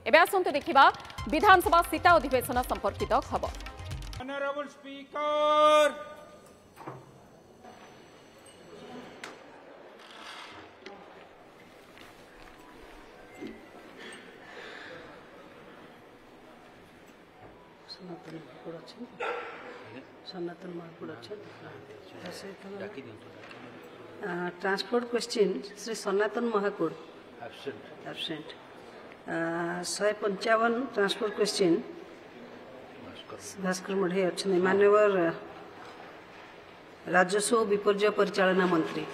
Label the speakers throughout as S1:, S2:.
S1: एबे आसंतु देखिबा विधानसभा सीता अधिवेशन संपर्कित खबर।
S2: Honorable Speaker,
S3: transport question Shri Sanatan Mahakud absent 155 transport question Bhaskar Madhei अच्छा मान्यवर राजस्व विपर्य परिचालना मंत्री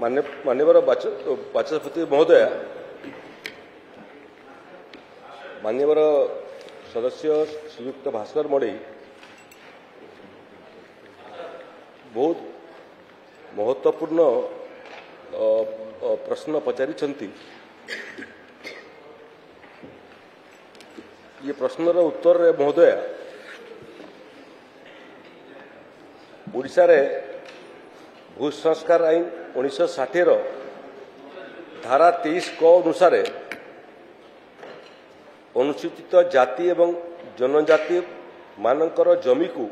S4: मान्यवर बाचस्पति महोदय, मान्यवर सदस्य श्रीयुक्त भास्कर मढ़ई बहुत महत्वपूर्ण प्रश्न पचारिछंती। ये प्रश्नर उत्तर महोदय, ओडिशा रे भू संस्कार आईन 1960 धारा 23 क अनुसार अनुसूचित जाति एवं जनजाति मानकर जमी को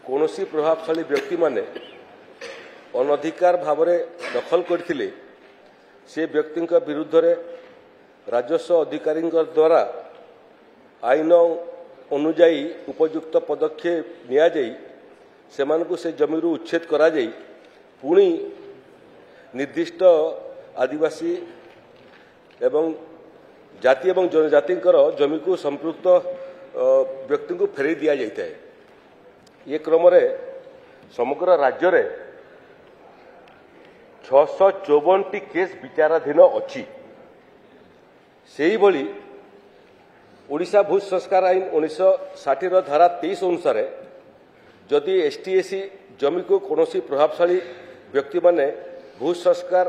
S4: कौनसी प्रभावशाली व्यक्ति माने अनधिकार भाव दखल करथिले से व्यक्ति विरुद्ध रे राजस्व अधिकारी द्वारा आईन अनुजाई उपयुक्त पदक्षेप निया जाई सेमानकु से जमीरू उच्छेद करा जाई पुणी निर्दिष्ट आदिवासी एवं जाति एवं जनजाति जमी को संपृक्त व्यक्ति को फेरई दि जाए। ये क्रम समग्र राज्य रे 654 केस विचाराधीन अच्छी। से भली ओडिशा भू संस्कार आईन 1960 धारा 23 अनुसार जदि एसटीएसी जमी को कौनसी प्रभावशाली व्यक्ति माने भू संस्कार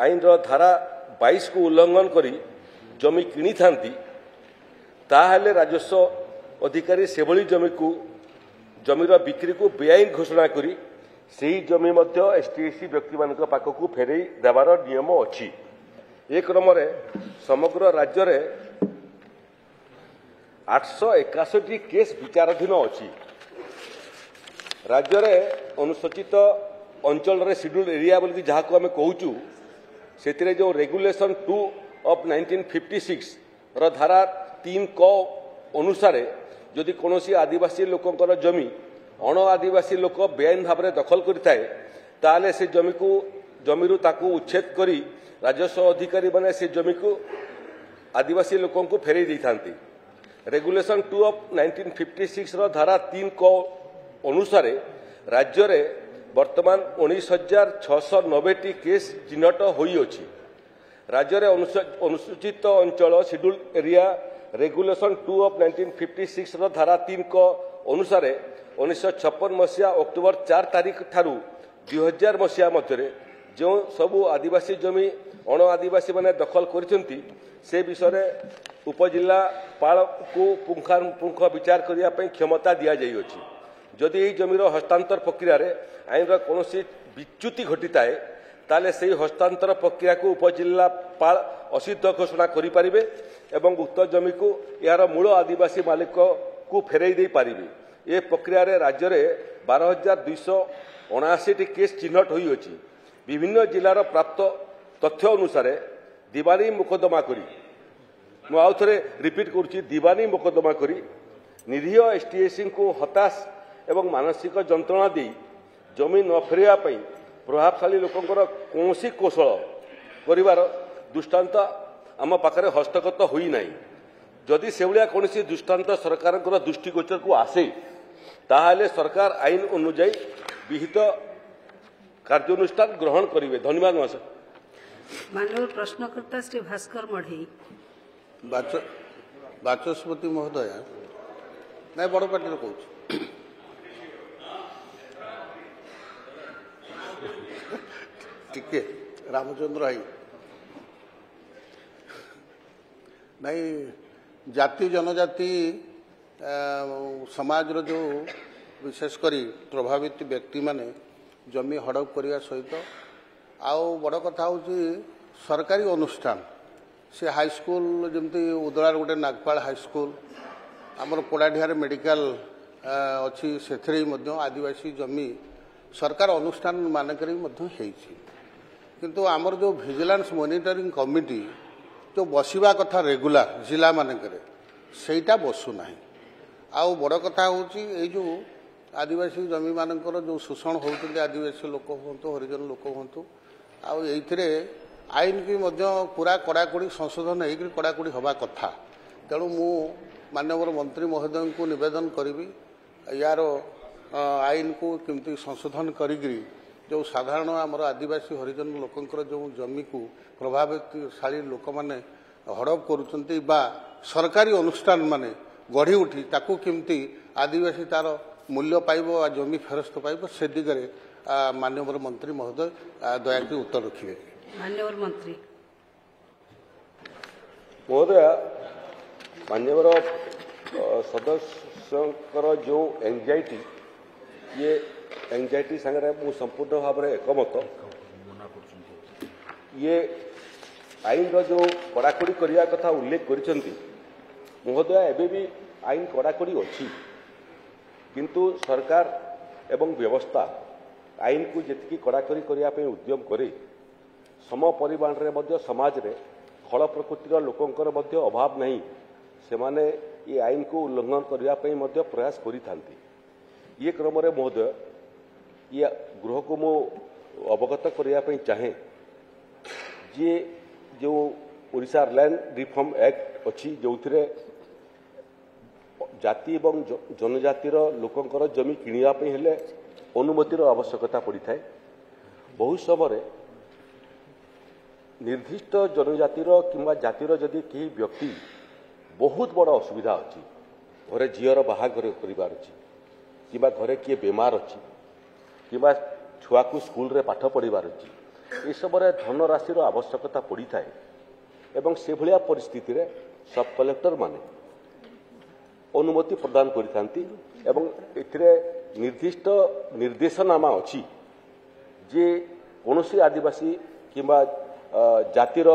S4: आईन धारा 22 को उल्लंघन करी जमी किनी थांती ताहले राजस्व अधिकारी सेभली जमी को जमीर बिक्री को बेआईन घोषणा करी सही जमी मध्य एसटीएसी व्यक्ति मानक पाखकु फेरई देवार नियम अच्छी। ए क्रम समग्र राज्य रे 861 केस विचाराधीन अच्छी। राज्य रे अनुसूचित अंचल रे शेड्यूल एरिया बोली जहाँ को आम कहूँ से जो रेगुलेशन 2 ऑफ 1956 रो धारा 3 क अनुसार जदि कौनसी आदिवासी लोकंकर जमी अण आदिवासी लोक बेआईन भाव में दखल करिथाए ताले से जमी को जमीरू ताकू उच्छेद करी राजस्व अधिकारी माने से जमी को आदिवासी लोकों को फेरई दी थांती। रेगुलेशन 2 ऑफ 1956 रो धारा 3 क अनुसार राज्य रे वर्तमान 19,690 केस चिन्हट होई अछि। राज्य रे अनुसूचित अंचल शेड्यूल एरिया रेगुलेशन 2 ऑफ 1956 रो धारा 3 क अनुसार 1956 मसीहा अक्टोबर 4 तारीख ठारू 2000 मसीहा मध्य जो सबू आदिवासी जमी अण आदिवासी माने दखल करिसेंती से विषय उपजिल्लापाल को पुंखानुपुंख विचार करिया पई क्षमता दिया जाई अछि। जदि यही जमीर हस्तांतर प्रक्रिया रे आईन कौन विच्युति घटी थाए ताले से हस्तांतर प्रक्रिया को उपजिल्लापाल असिद्ध घोषणा करें एवं उक्त जमी को यार मूल आदिवासी मालिक को फेरई दे पारे। ये प्रक्रिया रे राज्य रे 12,279 केस चिन्हट होई अछि। विभिन्न जिलार प्राप्त तथ्य अनुसार दीवानी मोकदमा करी आउ थे रिपीट करुच्ची दीवानी मोकदमा करी निरीह एसटीएसी को हताश एवं मानसिक जंत्रणा दी जमी न फेरिया प्रभावशाली लोकंकर कौनसी कौशल करिवार दृष्टांत आम पाखरे हस्तगत होई नाही। जदि से भाया कौन दृष्टांत सरकार दृष्टिगोचर को आसे ताहले सरकार आईन अनुजाई विहित कार्यानुष्ठान ग्रहण करेंगे। धन्यवाद महाशय।
S3: माननीय प्रश्नकर्ता श्री भास्कर मढ़ई
S5: बाचस्पति महोदय ना बड़ पार्टी कहूँ टिके रामचंद्र भाई नहीं जाति जनजाति समाज जो विशेषकर प्रभावित व्यक्ति माने जमी हड़प करने सहित आउ बड़ कथा हूँ सरकारी अनुष्ठान से हाईस्कल जमी उदलार गोटे नागपाल हाईस्कल आमर पोड़ाढियार मेडिकल अच्छी से आदिवासी जमी सरकार अनुष्ठान मानक किंतु आमर जो विजिलेंस मॉनिटरिंग कमिटी जो बसवा कथा रेगुलर जिला मानक सेटा बसुना आउ बड़ कथा हूँ जो आदिवासी जमी मानकर जो शोषण होती आदिवासी लोक हूँ हरिजन लोक हूँ आईरे आईन की पूरा कड़ाकड़ी संशोधन होकर कड़ाकड़ी हवा कथा तेणु मु माननीय मंत्री महोदय को निवेदन करी यार आईन को केमती संशोधन करी जो साधारण आमर आदिवासी हरिजन लोकंकर जो जमी को प्रभावशाली लोक मैंने हड़प करुँच सरकारी अनुष्ठान माने गढ़ी उठी ताकू केमती आदिवासी तार मूल्य पाइब जमी फेरस्त पाइब से दिगरे माननीय मंत्री महोदय दयाकरी उत्तर रखिए।
S3: माननीय मंत्री
S4: महोदय माननीय सदस्यंकर जो एंजाइटी ये एंजाइटी संगे मु संपूर्ण भाव में एकमत ये आईन जो कड़ाकड़ी करने कथा उल्लेख करिसेंती महोदय एबे भी आईन कड़ाकड़ी अच्छी किंतु सरकार एवं व्यवस्था आईन को जी कड़ाकड़ी करने उद्यम करे सम परिमाण रे मध्य समाज रे खल प्रकृतिर लोकंकर मध्य अभाव नहीं से माने ये आईन को उल्लंघन करने मध्य प्रयास करिथांती ये क्रम रे महोदय ये गृह को मु अवगत करने चाहे जे जो ओडिशा लैंड रिफॉर्म एक्ट अच्छी जो जाति एवं जनजातिर लोकंकर जमी किनिया पे हेले अनुमतिर आवश्यकता पड़ी थाए बहुत समय निर्दिष्ट जनजातिर किंवा जातिर जदि कहीं व्यक्ति बहुत बड़ असुविधा अच्छी घरे झीर बाहागर करार अच्छी कि घरे किए बेमार अच्छी कि छुआ को स्कूल रे पाठ पढ़ार अच्छी ये सब धनराशि आवश्यकता पड़ी थाए एवं से भलिया परिस्थिति रे सब कलेक्टर माने अनुमति प्रदान करिथांती एवं एथिरे निर्दिष्ट निर्देशनामा अच्छी जे कौनसी आदिवासी किंबा जातिर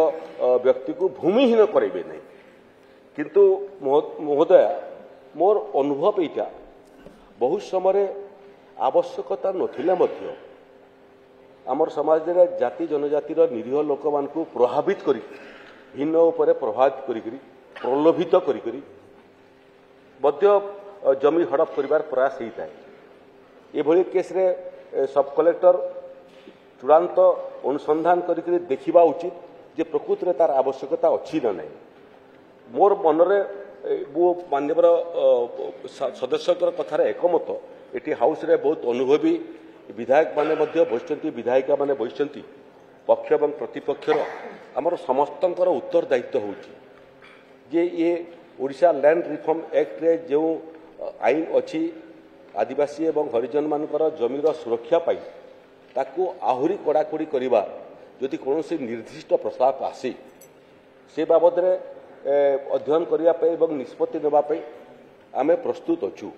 S4: व्यक्ति को भूमिहीन करेंगे नहीं किंतु महोदय मोर अनुभव यहाँ बहुत समय आवश्यकता नथिले मध्य आमर समाज रे जाति जनजातिर निरीह लोक मान को प्रभावित करी भिन्न उपरे प्रभावित करी प्रलोभित करी मध्य जमी हड़प करिवार प्रयास होता है ये केस रे सब कलेक्टर चूड़ांत अनुसंधान करके देखा उचित जे प्रकृति रे तार आवश्यकता अच्छी ना नहीं मोर मनरे वो माननीय सदस्य कथार एकमत ये हाउस रे बहुत अनुभवी विधायक माने बसचंती विधायिका माने बसचंती पक्ष एवं प्रतिपक्षर आमर समस्तंकर उत्तरदायित्व होची जे ये ओडिशा लैंड रिफॉर्म एक्ट रे जो आईन अच्छी आदिवासी एवं हरिजन मानकर जमीर सुरक्षा पाई ताकू आहुरी कड़ाकड़ी करवा जदि कौन निर्दिष्ट प्रस्ताव आसे से बाबद रे अध्ययन करने एवं निष्पत्ति नापी आम प्रस्तुत अच्छु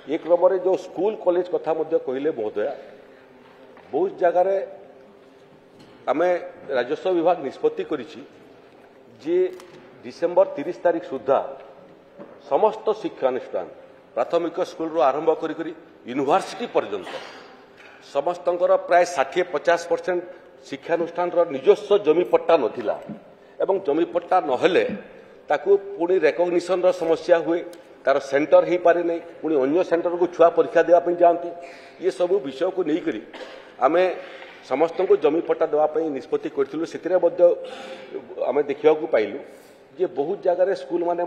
S4: ये क्रम जो स्कूल कॉलेज कथा कहले महोदय बहुत जगार आम राजस्व विभाग निष्पत्ति करिछि जे डिसेम्बर 30 तारीख सुधा समस्त शिक्षानुष्ठान प्राथमिक स्कूल रू आरंभ करी यूनिवर्सिटी पर्यंत समस्तंकर प्राय 60-50% शिक्षानुष्ठान निजस्व जमी पट्टा नथिला एवं जमी पट्टा नहेले ताकू पुणी रेकग्निशन समस्या हुए तार सेंटर हो पारे नहीं पुणी अन्य सेंटर को छुआ परीक्षा देवाई जाती ये सब विषय को लेकर आम समस्त को जमी पट्टा देवाई निष्पत्ति करूँ से आम देखा पाइलु जे बहुत जगार स्कूल माने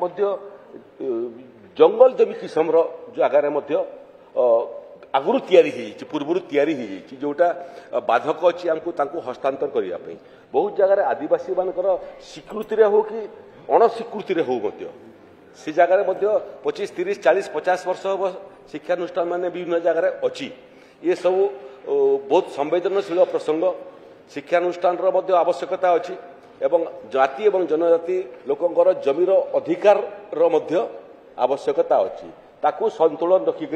S4: जंगल जमी किसम जगार आगुरी तैयारी पूर्व तैयारी जोटा बाधक अच्छी आमको हस्तांतर करने बहुत जगार आदिवासी मानकर स्वीकृति हो कि अणस्वीकृति हो से जगार 25, 30, 40, 50 वर्ष हम शिक्षानुष्ठान मान विभिन्न जगार अच्छी ये सब बहुत संवेदनशील प्रसंग शिक्षानुष्ठान आवश्यकता अच्छी एवं जाति एवं जनजाति लोकंकर जमीर अधिकार आवश्यकता अच्छी ताकू संतुलन रखिक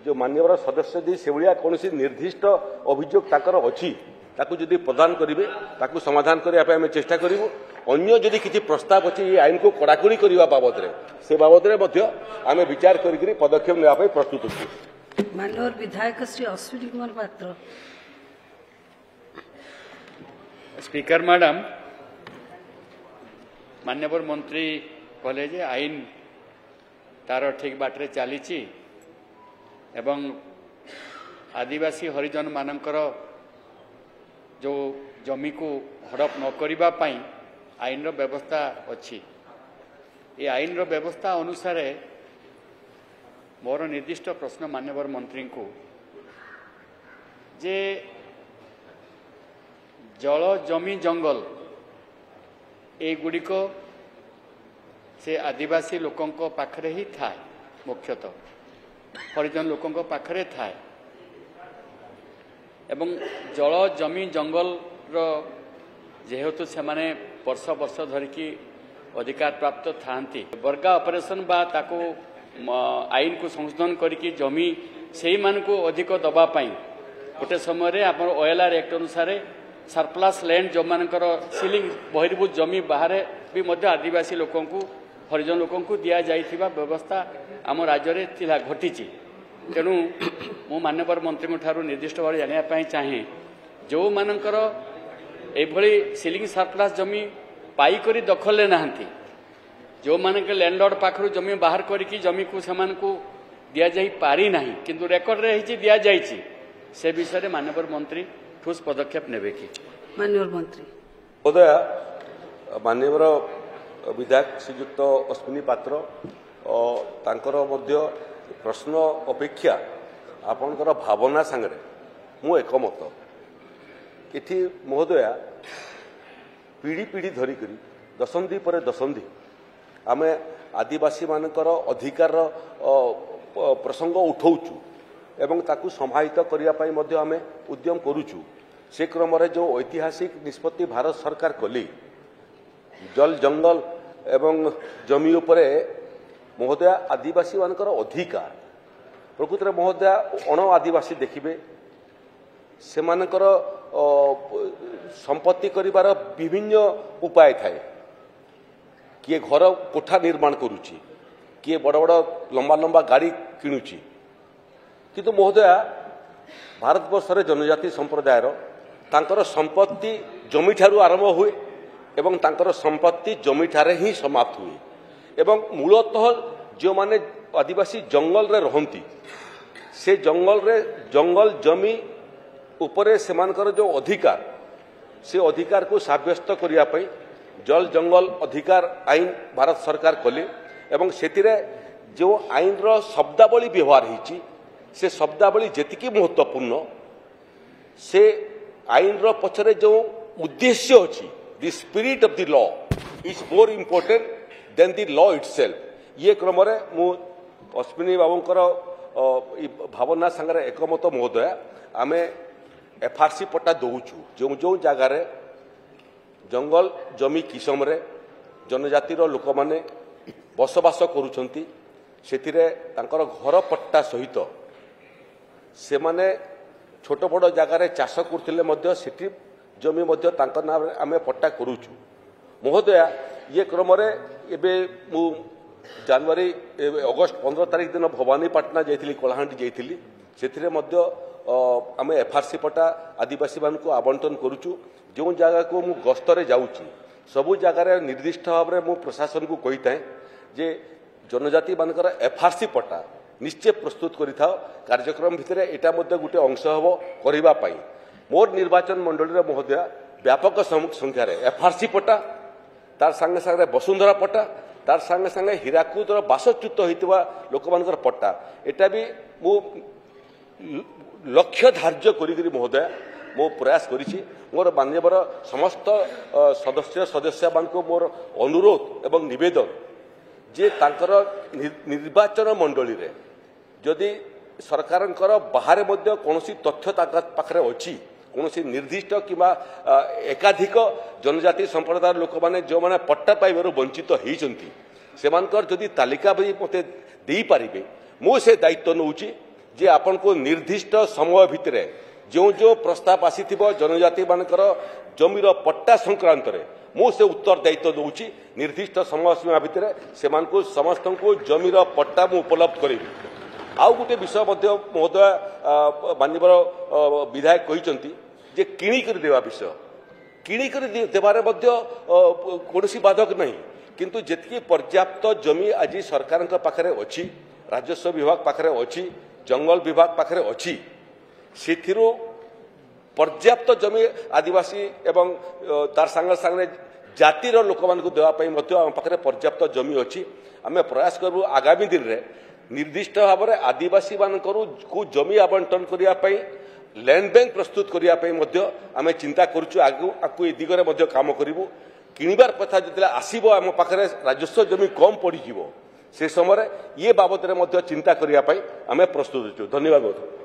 S4: जो माननीय सदस्य जी से भाया कौन निर्दिष्ट अभियोग ताकर अच्छी ताकू जदि प्रदान करेंगे ताकू समाधान करने आम चेष्टा करूँ अन्य जदि किसी प्रस्ताव अच्छी ये आईन को कड़ाकड़ी करने बाबद से बाबद आम विचार कर पदक्षेप नापी प्रस्तुत अच्छे।
S3: माननीय विधायक श्री अश्विनी कुमार पात्र।
S6: स्पीकर मैडम, माननीय मंत्री कहले जे आईन तार ठीक बाटरे चली एवं आदिवासी हरिजन मानकर जो जमी को हड़प न करिबा पई आईन रो व्यवस्था अच्छी। ये आईन रो व्यवस्था अनुसार मोर निर्दिष्ट प्रश्न माननीय मंत्री को जे जल जमी जंगल एगुड़िक से आदिवासी लोकों पाखरे ही थाए, मुख्यतः हरिजन लोकों पाखरे थाए एवं जल जमी जंगल जेहेतु से माने वर्ष वर्ष धरिकी अधिकार प्राप्त थांती बर्गा ऑपरेशन बा ताको आईन को संशोधन करके जमी से मान को अधिक दबा पाई गोटे समय आप ओएलआर एक्ट अनुसार सरप्लस लैंड जो मानकर सीलिंग बहिर्भूत जमी बाहर भी मध्य आदिवासी लोकों को हरिजन लोकों को दिया जाइथिबा व्यवस्था आम राज्य में थिला घटी। तेणु मु माननीय मंत्री ठारू निर्दिष्ट भाव जानापी चाहे जो मानकर एभली सीलिंग सरप्लस जमी पाइकरी दखल नहांती जो मानक लैंडलॉर्ड पाखरु जमी बाहर करके जमी को समान को दिया जाई पारी नहीं किंतु रेकर्ड रे हिची दिया जाइछि से विषय में माननीय मंत्री ठोस पदक्षेप नेबे कि।
S3: माननीय मंत्री
S4: महोदय, माननीय विधायक श्रीयुक्त अश्विनी पात्र तांकर मध्य प्रश्न अपेक्षा आपणकर भावना सांगे मु एकमत। इठी महोदय पीढ़ी पीढ़ी धरिक दशंधि पर दशंधि आम आदिवासी मानकर अधिकार प्रसंग उठाऊचु एवं ताकू समाहित करने मध्य आम उद्यम करुचु। से क्रम जो ऐतिहासिक निष्पत्ति भारत सरकार कली जल जंगल एवं जमी उपरे महोदय आदिवासी मानकर अधिकार प्रकृत में महोदय अण आदिवासी देखिए से मानकर संपत्ति करिवार विभिन्न उपाय थाए। किए घर कोठा निर्माण करुच्ची, किए बड़ बड़ लंबा लंबा गाड़ी किणुची, किंतु महोदय भारतवर्ष जनजाति संप्रदायर तांकर संपत्ति जमी ठारू आरंभ हुए एवं तांकर संपत्ति जमी ठारे ही समाप्त हुए एवं मूलतः जो माने आदिवासी जंगल रे रहंती से जंगल जमी उपरे सेमानकर जो अधिकार से अधिकार को साब्यस्त करिया पई जल जंगल अधिकार आईन भारत सरकार कले एवं सेतिरे जो आईन रो शब्दावली व्यवहार होईची से शब्दावली जेतिकी महत्वपूर्ण से आईन रो पछरे जो उद्देश्य अछि the spirit of the law is more important then the law itself. ये क्रम रे मु अश्विनी बाबूंकर भावना संगे एकमत महोदय आमे एफआरसी पट्टा दौचु जो जो जगार जंगल जमी किसम रे जनजातिर लोक माने बसवास करुछंती सेतिरे तांकर घर पट्टा सहित से माने छोट बड़ जगार चाष करथिले मध्य सेठी जमी मध्य तांकर नाम आमे पट्टा करूछु। महोदय ये क्रम रे एबे मु जनवरी अगस्त 15 तारिख दिन भवानीपाटना जाइथिली कलाहांडी जाइथिली सेथिरे मध्य आमे एफआरसी पट्टा आदिवासी मान को आवंटन करुछु। जो जगह को मु गस्तरे जाउची सबु जगार निर्दिष्ट भाव में मु प्रशासन को कही थाए जे जनजाति मानकर एफआरसी पट्टा निश्चय प्रस्तुत करिथाओ कार्यक्रम भितर एटा मध्य गोटे अंश हबो करिबा पई मोर निर्वाचन मंडली रे महोदय व्यापक संख्या रे एफआरसी पट्टा तार संगे संगे वसुंधरा पट्टा तार संगे संगे हीराकुद बासच्युत होइतबा लोक मानकर पट्टा एटा भी मु लक्ष्य धार्य करी महोदय मो प्रयास करिछि। मोर मान्यवर समस्त सदस्य सदस्य मानक मोर अनुरोध एवं निवेदन जे तांकर निर्वाचन मंडली रे जदि सरकारंकर बाहर मध्य कोनोसी तथ्य पाखरे अछि कोनोसी निर्दिष्ट किबा एकाधिक जनजाति संप्रदाय लोक माने जो माने पट्टा पाइबार वंचित होइचंती सेमानकर जदि तालिका भी मते देई पारिबे मो से दायित्व नउची जे आपण को निर्दिष्ट समय भितर जो जो प्रस्ताव आसी जनजाति मानकर जमीर पट्टा संक्रांत रे मु से उत्तर दायित्व दूची निर्दिष्ट समय सीमा भितर से समस्त को जमीर पट्टा मु उपलब्ध करी। आउ गोटे विषय महोदय माननीय विधायक कहते जे किणिक देवा विषय किणिक देवारे कौन बाधक नहीं किंतु जितकी पर्याप्त जमी आज सरकार पाखरे अच्छी राजस्व विभाग पाखरे अच्छी जंगल विभाग पाखरे अच्छी से पर्याप्त जमी आदिवासी एवं तार सांगे सांगे जातिर लोक मान देवाई आम पाखे पर्याप्त जमी अच्छी आम प्रयास करूँ आगामी दिन में निर्दिष्ट भाव में आदिवासी मान को जमी आवंटन करने लैंड बैंक प्रस्तुत करने आम चिंता करूँ ए दिगरे काम करूँ किणवार कथा जो आसब आम पाखे राजस्व जमी कम पड़ से समय ये बाबद में चिंता करने आम प्रस्तुत अच्छु। धन्यवाद बहुत।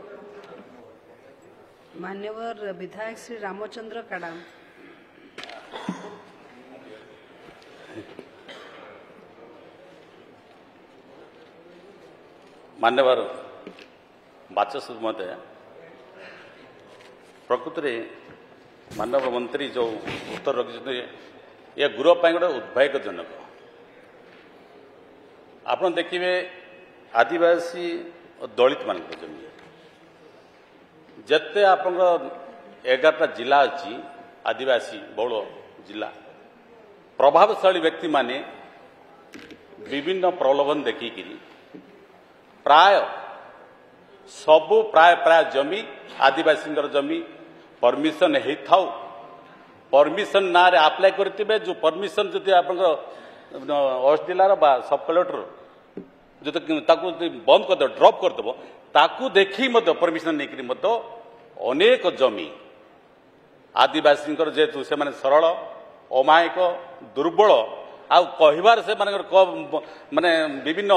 S3: मान्यवर विधायक श्री रामचंद्र काडाम।
S7: मान्यवर बाचस्पति महोदय प्रकृत में माननीय मंत्री जो उत्तर रखिए यह गृह पर गोटे उद्भायकजनक आप देखिए आदिवासी और दलित मान जमी जिते आप 11टा जिला अच्छी आदिवासी बहुल जिला प्रभावशाली व्यक्ति माने विभिन्न प्रलोभन देखिक प्राय सबू प्राय जमी आदिवासी जमी परमिशन हो परमिशन ना रे अप्लाई करते जो परमिशन जो आप वेस्ट जिलार सब कलेक्टर जो बंद करदे ड्रॉप करदेव ताकू देखी परमिशन नहीं अनेक जमी आदिवासी जेहेतु से सरल अमायिक दुर्बल आहार से माने विभिन्न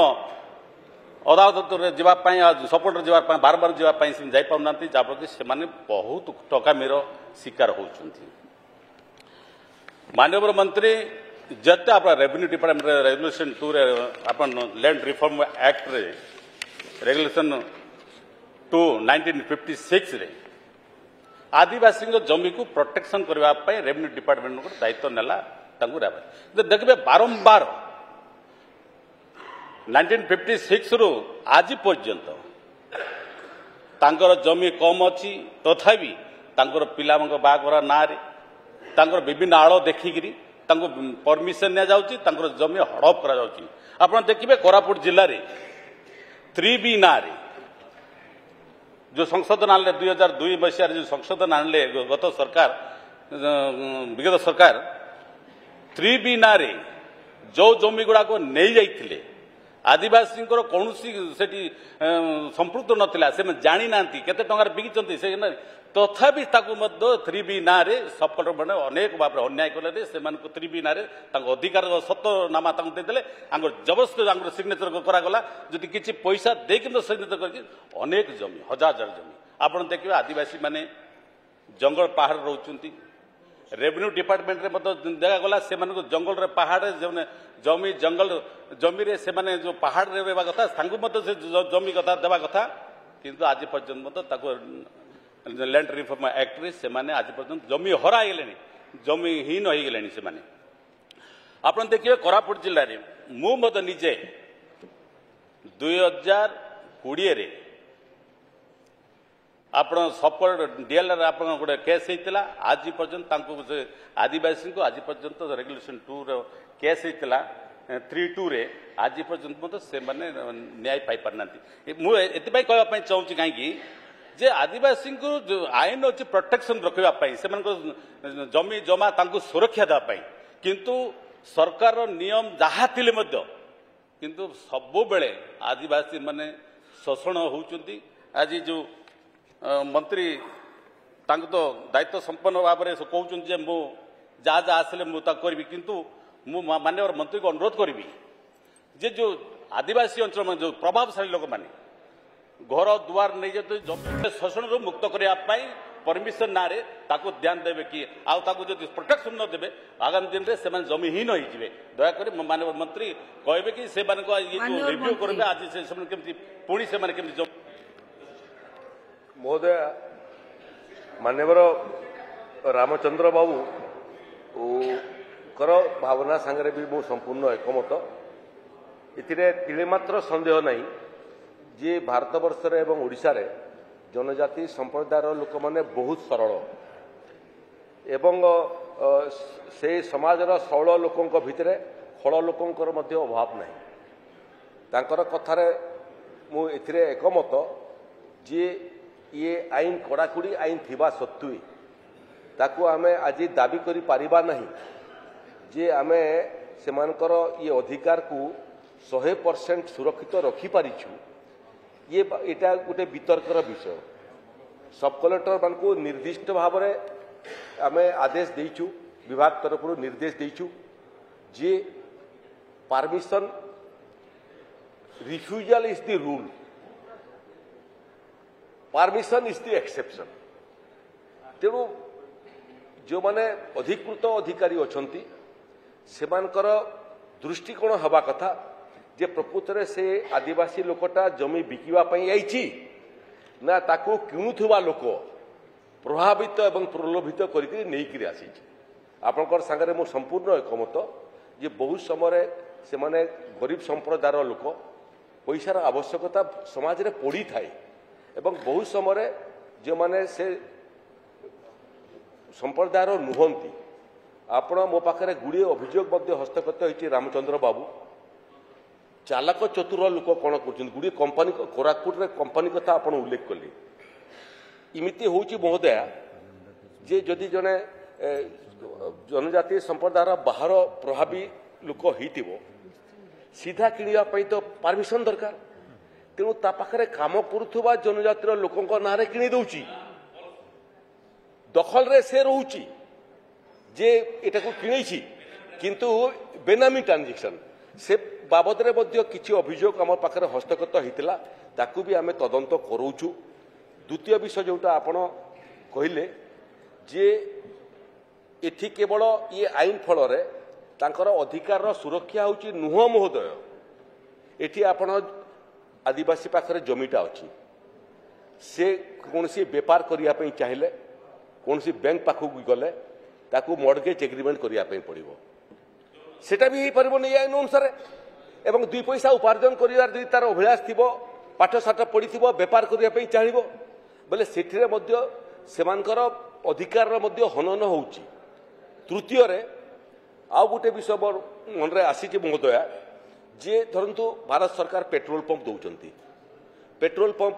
S7: अदालत जावाई सपोर्ट जावाई बार बार जावाई जापाना जहाँफल से बहुत ठकामीर शिकार होती। माननीय मंत्री जते आप रेवेन्यू डिपार्टमेंट रेगुलेशन 2 रे अपन लैंड रिफॉर्म एक्ट रे रेगुलेशन 2 1956 रे आदिवासी जमी को प्रोटेक्शन करने रेवेन्यू डिपार्टमेंट को दायित्व नेला देखिए बारंबार 1956 रु आज पर्यंत तांकर जमी कम अच्छी तथापि तांकर पिला बागर ना विभिन्न आड़ देखिकी परमिशन नि जाऊँगी जमी हड़प कर देखिए कोरापुट जिले में 3B ना जो संशोधन आने 2002 मसीह जो संशोधन आने गत सरकार विगत सरकार 3B ना जो जमी गुड़ाक नहीं जाइए आदिवासी कौन से संपृक्त नाला से जानी ना केते टंकार बिकी से तथापि 3B ना सब कलेक्टर मैंने अनेक भाव में अन्याय कले से 3B ना अधिकार सत्यनामा देदेले जबरदस्त सिग्नेचर करागला जदि किसी पैसा देकिन सिग्नेचर करके अनेक जमी हजार हजार जमी आप देखिए आदिवासी माने जंगल पहाड़ रोचंती रेवेन्यू डिपार्टमेंट रे देखागला से जंगल पहाड़ जमी जंगल जमी रे से जो पहाड़ रे कथा से जमी कथा देवा कथा किंतु आज पर्यटन लैंड रिफॉर्म एक्ट रे से आज पर्यटन जमी हराइले जमीहीन हो गले से आप देखिए कोरापुट जिले में मुझे निजे 2020 रे आप सपोर्ट डीएलआर आप गोटे केस होता आज पर्यंत आदिवासी को आज पर्यंत रेगुलेशन 2 रो केस होता 3.2 रे आज पर्यंत से न्याय पाई पारना मुझे कहवाई चाहूँगी कहीं जे आदिवासी को जो आईन अच्छे प्रोटेक्शन रखापी से जमी जमा सुरक्षा देवाई किंतु सरकार नियम जहाँ थिले किंतु सबु बेले आदिवासी माने शोषण होउचंती। आज जो मंत्री तो दायित्व संपन्न भाव में कहते मु जहाँ जहाँ आसले मुझे करी किंतु मु माननीय मंत्री को अनुरोध करी जे जो आदिवासी अंचल में जो प्रभावशाली लोक माने घर दुआर नहीं जाते जमी शोषण मुक्त करने परमिशन ना ताको ध्यान देवे कि आउ जो प्रोटेक्शन न देवे आगामी दिन में से जमीहीन होइजिवे दयाकोरी माननीय मंत्री कहबे कि से रिव्यू करेंगे आज से पुणी से
S4: महोदय मान्यवर रामचंद्र बाबू कर भावना सांगे भी मु संपूर्ण एकमत इतिरे मात्र संदेह नहीं जे भारतवर्ष एवं ओडिशा रे जनजाति संप्रदायर लोक माने बहुत सरल एवं से समाजर सरल लोकों भितर फल लोकंकर मध्य अभाव नहीं तांकर कथारे मु एथिरे एकमत जे ये आईन कड़ाकड़ी आईन थिबा सत्वे ताकू आमे आज दाबी करि पारिबा नहीं जे आमे सेमानकर ये अधिकार को 100% सुरक्षित रखि पारिछु ये एटा गोटे वितर्कर विषय सब कलेक्टर मान को निर्दिष्ट भाव में आमे आदेश देइछु विभाग तरफ निर्देश देइछु जे permission refusal is the rule permission is the exception तेणु जो माने अधिकृत अधिकारी अछंती सेमानकर दृष्टिकोण हवा कथा जे प्रकृत रे से आदिवासी लोकटा जमी बिकिवा पई आइछि ना ताको किणुथुवा लोक प्रभावित एवं प्रलोभित करके नहीं आसी आपणकर सांगरे मो संपूर्ण एकमत जे बहुत समय से माने गरीब संप्रदायर लोक पैसार आवश्यकता समाज रे पड़ी थाए एवं बहुत समय जो माने से संप्रदायर नुहंती आपण मो पाखरे गुड़िए अभियोग हस्तगत होती रामचंद्र बाबू चालक चतुर लोक कौन कर गुड़िए कंपानी कोरापुट कंपानी कथा आप उल्लेख कले इमिति होची महोदया जे जदि जने जनजातीय संप्रदायर बाहर प्रभावी लोक होइतिबो सीधा किनिया पई तो परमिशन दरकार तेणु ता पाखरे काम करुवा जनजातिर लोकंक नारे किनी दउची दखल रे से रहउची जे एटा को किनेछि किंतु बेनामी ट्रांजैक्शन से बाबद रे मध्य किछि अभियोग हमर पाखरे हस्तगत होइतिला ताकू भी आमे तदंत करूछु द्वितीय विषय जोटा आपण कहिले जे एठी केवल ये आईन फल रे तांकर अधिकार सुरक्षा होची नुह महोदय एठी आपण आदिवासी पाखरे जमीटा अछि से कोनसी व्यापार करिया पई चाहिले कोनसी बैंक पाखु गले ताकू मॉर्गेज एग्रीमेंट करिया पई पड़िबो सेटा भी हे परबो नै आईन अनुसार एवं दुई पैसा उपार्जन करिवार जदि तार अभिलाष थिबो पाठ साठ पढ़िथिबो व्यापार करिया पई चाहिबो बोले सेठिरे मध्य सेमानकर अधिकार मध्य हनन होउची तृतीय रे आउ गोटे विषय मन रे आसी महोदया जे धरंतु भारत सरकार पेट्रोल पंप दौरान पेट्रोल पंप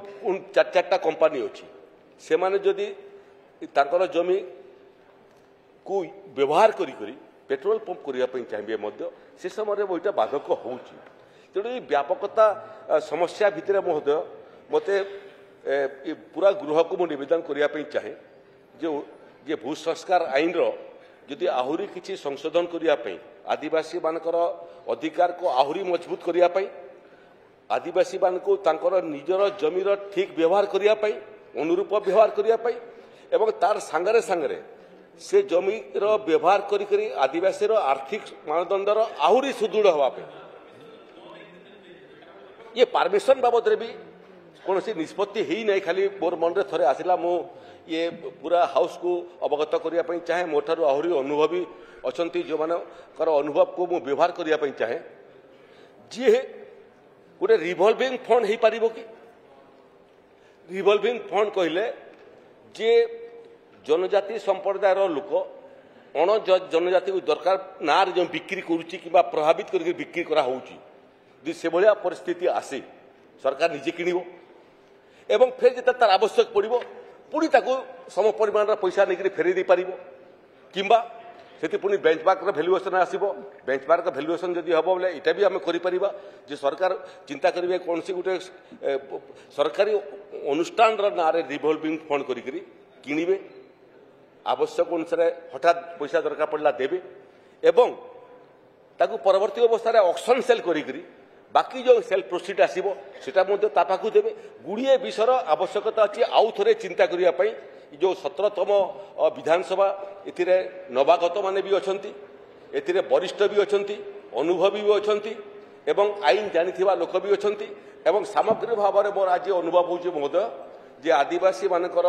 S4: चार चार्टा कंपानी अच्छी से माने जदि तांकर जमी को व्यवहार करी पेट्रोल पंप करने चाहिए से समय वहीटा बाधक हो तेणु व्यापकता समस्या भितर महोदय मते पूरा गृह को निवेदन करने चाहे जो जे भू संस्कार आईन जदि आहुरी किसी संशोधन करने आदिवासी मानकर अधिकार को आहुरी मजबूत करने आदिवासी मान को तांकर निजर जमीर ठीक व्यवहार करने अनुरूप व्यवहार करने एवं तार सांगरे सांगरे से जमीर व्यवहार करी आदिवासी आर्थिक मानदंडर आहुरी सुदृढ़ होगापी ये परमिशन बाबद भी कौन सी निष्पत्ति ही नहीं खाली मोर मन रे थरे आसिला मो ये पूरा हाउस को अवगत करने चाहे मोठार आहुरी अनुभवी अच्छा जो मानकर अनुभव को मु व्यवहार करने चाहे जी गोटे रिवॉल्विंग फंड हो पार कि रिवॉल्विंग फंड कहले जे जनजाति संप्रदायर लोक अण जनजाति दरकार ना जो बिक्री करुच्ची कि प्रभावित करके बिक्री करा होउची यदि से भाया परिस्थिति आसे सरकार निजे किणव एवं फिर जिते तार आवश्यक पड़ो पुणी ताको सम परिमाण पैसा नहीं फेरई दे पार किंबा से पुणी बेंचमार्क भैल्युएसन आसो बेंचमार्क भैल्युएसन जदि हम बोले यहाँ भी आम कर सरकार चिंता करेंगे कौन सी गोटे सरकारी अनुष्ठान ना रिवॉल्विंग फंड करेंगे आवश्यक अनुसार हठात पैसा दरकार पड़ला देवे एवं ताकू परवर्ती अवस्था ऑक्शन सेल करी बाकी जो सेल प्रोसीड आसो सेटा पाखु देवे गुड़िए विषयर आवश्यकता अच्छी आउ थे चिंता करने जो 17तम विधानसभा ए नवागत माने भी अच्छा ए वरिष्ठ भी अच्छा अनुभवी भी अच्छा एवं आईन जानी लोक भी अच्छा एवं सामग्रिक भाव में मोर आज अनुभव हो महोदय जे आदिवासी मानकर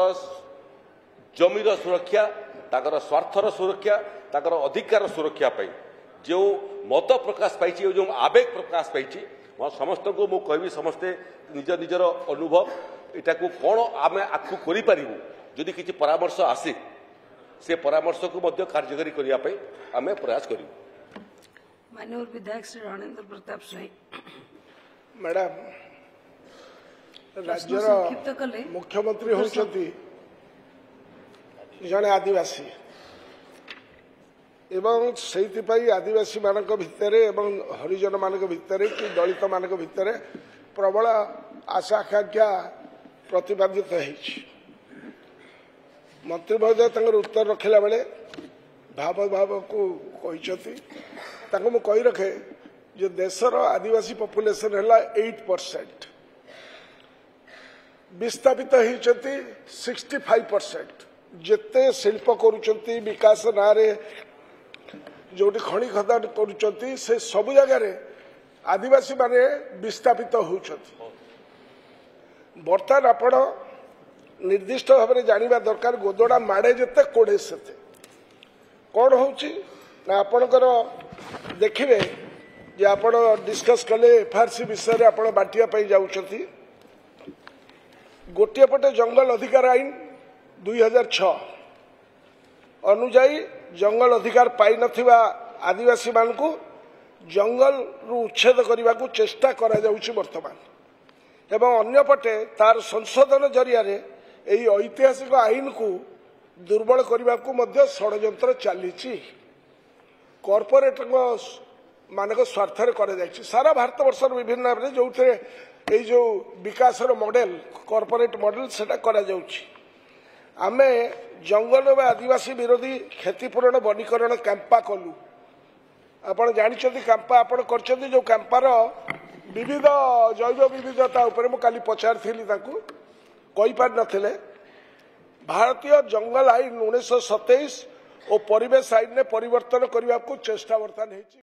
S4: जमीर सुरक्षा ताकर स्वार्थर सुरक्षा ताकर अधिकार सुरक्षा पाई जो मत प्रकाश पाई जो आवेग प्रकाश पाई समस्त को मु कहबी समस्ते निज निजर अनुभव इटा को कौन आम आगू करूँ जदि किसी परामर्श आसे से परामर्श को मध्य कार्यकारी करने आम प्रयास करूँ।
S3: माननीय विधायक श्री रणेंद्र प्रताप स्वाई।
S8: मैडम राज्यर
S3: संक्षिप्त कले
S8: मुख्यमंत्री होती जड़े आदिवासी एवं से आदिवासी मानक भितर एवं हरिजन मानक भितर कि दलित मानक भितर प्रबल आशा आकांक्षा प्रतिपादित होती मंत्री महोदय उत्तर रखला बेले भाव भाव को कही रखे जो देशर आदिवासी पॉपुलेशन है 8% विस्थापित होती 65% जिते शिल्प करुँच विकास ना जो खनि खदान करुँच से सब जगार आदिवासी माने विस्थापित होती बर्तमान आपण निर्दिष्ट भाव में जानवा दरकार गोदड़ा माड़े जिते कोड़े से कौन होना आपणकर देखिए जे आपण डिस्कस कले एफआरसी विषय में आप बांटिया जाऊँच गोटे पटे जंगल अधिकार आईन 2006 अनुजाई जंगल अधिकार पाई नथिबा आदिवासी मानकु जंगल रु उच्छेद करने को चेष्टा करा जाउछि वर्तमान एवं अन्य पटे तार संशोधन जरिया रे एही ऐतिहासिक आईन को दुर्बल करने को मध्य षड्यंत्र चली कॉर्पोरेट मानक स्वार्थ सारा भारत वर्ष विभिन्न भाव में जो जो विकास मॉडल कॉर्पोरेट मॉडल सेटा करा जाउछि आमे जंगल व आदिवासी विरोधी क्षतिपूरण वनीकरण कैंपा कलु आपण जानिछथि कैंपा आपण करछथि जो कैंपार विविध जैव विविधता उपरे मु काली पचारथिली ताकू कहि पार नथिले भारतीय जंगल आईन 1927 और परिवेश आईन ने परिवर्तन करने को चेष्टा वर्तमान होती।